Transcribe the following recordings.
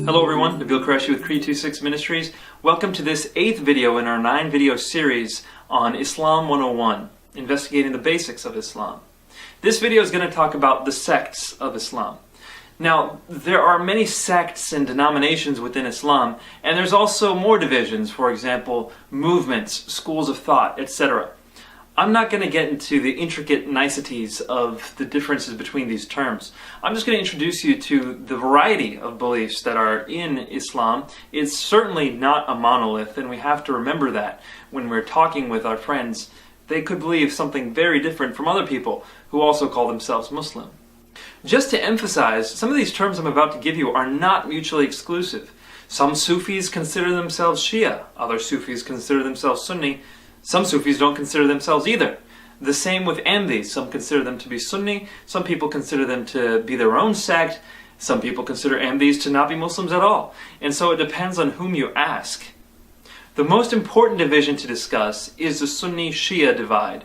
Hello everyone, Nabeel Qureshi with Creed 26 Ministries. Welcome to this 8th video in our 9-video series on Islam 101, investigating the basics of Islam. This video is going to talk about the sects of Islam. Now, there are many sects and denominations within Islam, and there's also more divisions, for example, movements, schools of thought, etc. I'm not going to get into the intricate niceties of the differences between these terms. I'm just going to introduce you to the variety of beliefs that are in Islam. It's certainly not a monolith, and we have to remember that when we're talking with our friends. They could believe something very different from other people who also call themselves Muslim. Just to emphasize, some of these terms I'm about to give you are not mutually exclusive. Some Sufis consider themselves Shia, other Sufis consider themselves Sunni. Some Sufis don't consider themselves either. The same with Ahmadis. Some consider them to be Sunni, some people consider them to be their own sect, some people consider Ahmadis to not be Muslims at all. And so it depends on whom you ask. The most important division to discuss is the Sunni-Shia divide.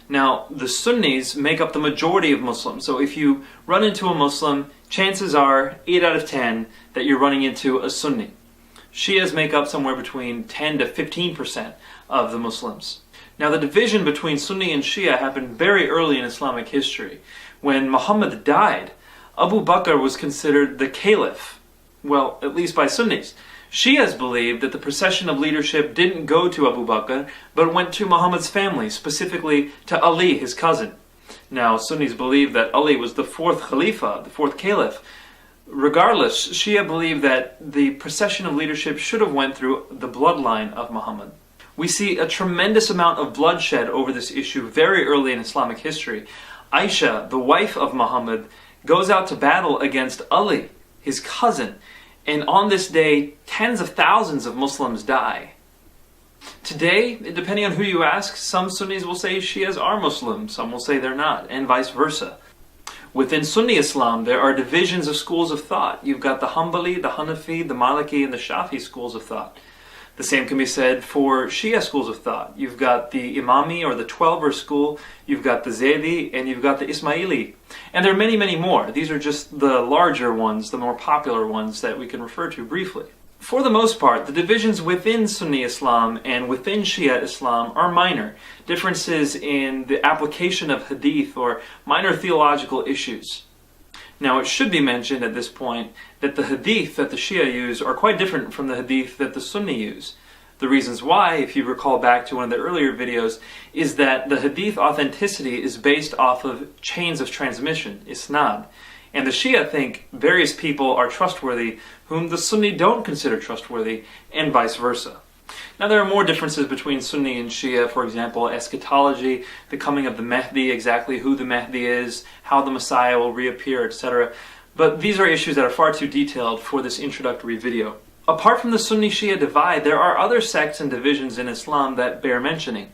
Now, the Sunnis make up the majority of Muslims, so if you run into a Muslim, chances are 8 out of 10 that you're running into a Sunni. Shias make up somewhere between 10 to 15% of the Muslims. Now, the division between Sunni and Shia happened very early in Islamic history. When Muhammad died, Abu Bakr was considered the caliph, well, at least by Sunnis. Shias believed that the procession of leadership didn't go to Abu Bakr, but went to Muhammad's family, specifically to Ali, his cousin. Now, Sunnis believe that Ali was the fourth Khalifa, the fourth caliph. Regardless, Shia believe that the procession of leadership should have went through the bloodline of Muhammad. We see a tremendous amount of bloodshed over this issue very early in Islamic history. Aisha, the wife of Muhammad, goes out to battle against Ali, his cousin, and on this day, tens of thousands of Muslims die. Today, depending on who you ask, some Sunnis will say Shias are Muslim, some will say they're not, and vice versa. Within Sunni Islam, there are divisions of schools of thought. You've got the Hanbali, the Hanafi, the Maliki, and the Shafi schools of thought. The same can be said for Shia schools of thought. You've got the Imami or the Twelver school, you've got the Zaydi, and you've got the Ismaili. And there are many, many more. These are just the larger ones, the more popular ones that we can refer to briefly. For the most part, the divisions within Sunni Islam and within Shia Islam are minor. Differences in the application of hadith or minor theological issues. Now, it should be mentioned at this point that the hadith that the Shia use are quite different from the hadith that the Sunni use. The reasons why, if you recall back to one of the earlier videos, is that the hadith authenticity is based off of chains of transmission, isnad. And the Shia think various people are trustworthy whom the Sunni don't consider trustworthy, and vice versa. Now, there are more differences between Sunni and Shia, for example, eschatology, the coming of the Mahdi, exactly who the Mahdi is, how the Messiah will reappear, etc. But these are issues that are far too detailed for this introductory video. Apart from the Sunni-Shia divide, there are other sects and divisions in Islam that bear mentioning.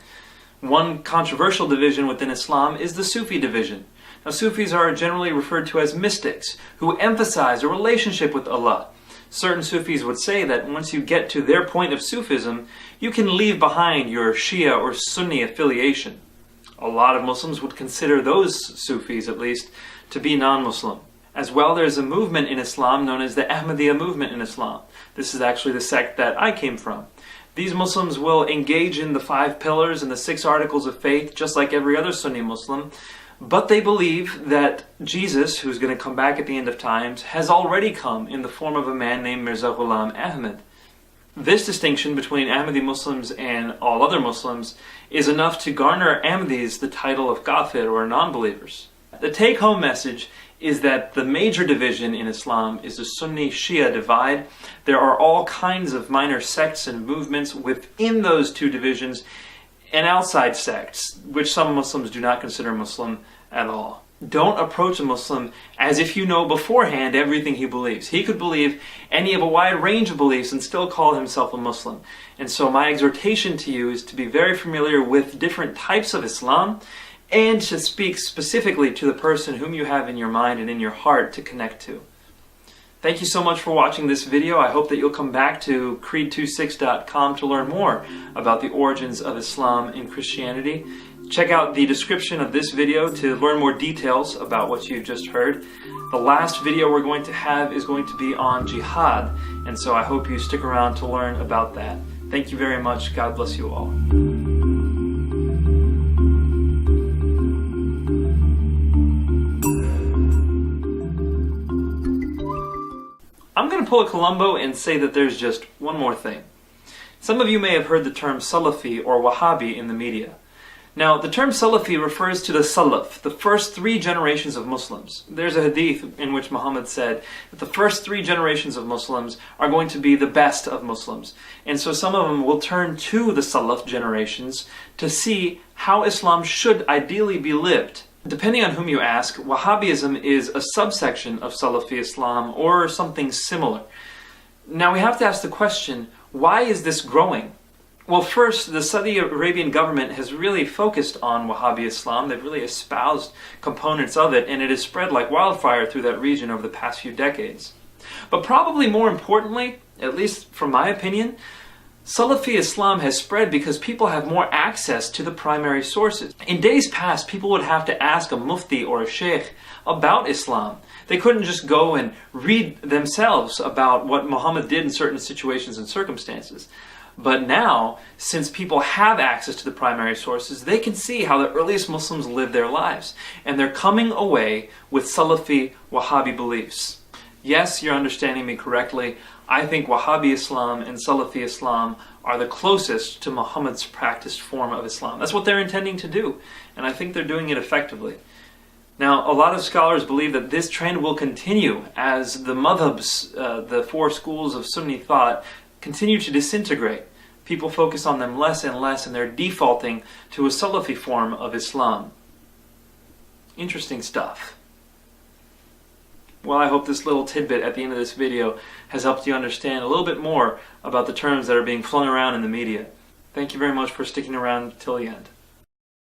One controversial division within Islam is the Sufi division. Now, Sufis are generally referred to as mystics, who emphasize a relationship with Allah. Certain Sufis would say that once you get to their point of Sufism, you can leave behind your Shia or Sunni affiliation. A lot of Muslims would consider those Sufis, at least, to be non-Muslim. As well, there's a movement in Islam known as the Ahmadiyya movement in Islam. This is actually the sect that I came from. These Muslims will engage in the 5 pillars and the 6 articles of faith, just like every other Sunni Muslim, but they believe that Jesus, who's going to come back at the end of times, has already come in the form of a man named Mirza Ghulam Ahmad. This distinction between Ahmadi Muslims and all other Muslims is enough to garner Ahmadis the title of kafir or non-believers. The take-home message is that the major division in Islam is the Sunni-Shia divide. There are all kinds of minor sects and movements within those two divisions, and outside sects, which some Muslims do not consider Muslim at all. Don't approach a Muslim as if you know beforehand everything he believes. He could believe any of a wide range of beliefs and still call himself a Muslim. And so my exhortation to you is to be very familiar with different types of Islam and to speak specifically to the person whom you have in your mind and in your heart to connect to. Thank you so much for watching this video. I hope that you'll come back to Creed26.com to learn more about the origins of Islam and Christianity. Check out the description of this video to learn more details about what you've just heard. The last video we're going to have is going to be on jihad, and so I hope you stick around to learn about that. Thank you very much. God bless you all. I'm going to pull a Columbo and say that there's just one more thing. Some of you may have heard the term Salafi or Wahhabi in the media. Now, the term Salafi refers to the Salaf, the first 3 generations of Muslims. There's a hadith in which Muhammad said that the first 3 generations of Muslims are going to be the best of Muslims. And so some of them will turn to the Salaf generations to see how Islam should ideally be lived. Depending on whom you ask, Wahhabism is a subsection of Salafi Islam or something similar. Now we have to ask the question, why is this growing? Well, first, the Saudi Arabian government has really focused on Wahhabi Islam. They've really espoused components of it, and it has spread like wildfire through that region over the past few decades. But probably more importantly, at least from my opinion, Salafi Islam has spread because people have more access to the primary sources. In days past, people would have to ask a mufti or a sheikh about Islam. They couldn't just go and read themselves about what Muhammad did in certain situations and circumstances. But now, since people have access to the primary sources, they can see how the earliest Muslims lived their lives. And they're coming away with Salafi Wahhabi beliefs. Yes, you're understanding me correctly. I think Wahhabi Islam and Salafi Islam are the closest to Muhammad's practiced form of Islam. That's what they're intending to do, and I think they're doing it effectively. Now, a lot of scholars believe that this trend will continue as the madhabs, the 4 schools of Sunni thought, continue to disintegrate. People focus on them less and less, and they're defaulting to a Salafi form of Islam. Interesting stuff. Well, I hope this little tidbit at the end of this video has helped you understand a little bit more about the terms that are being flung around in the media. Thank you very much for sticking around till the end.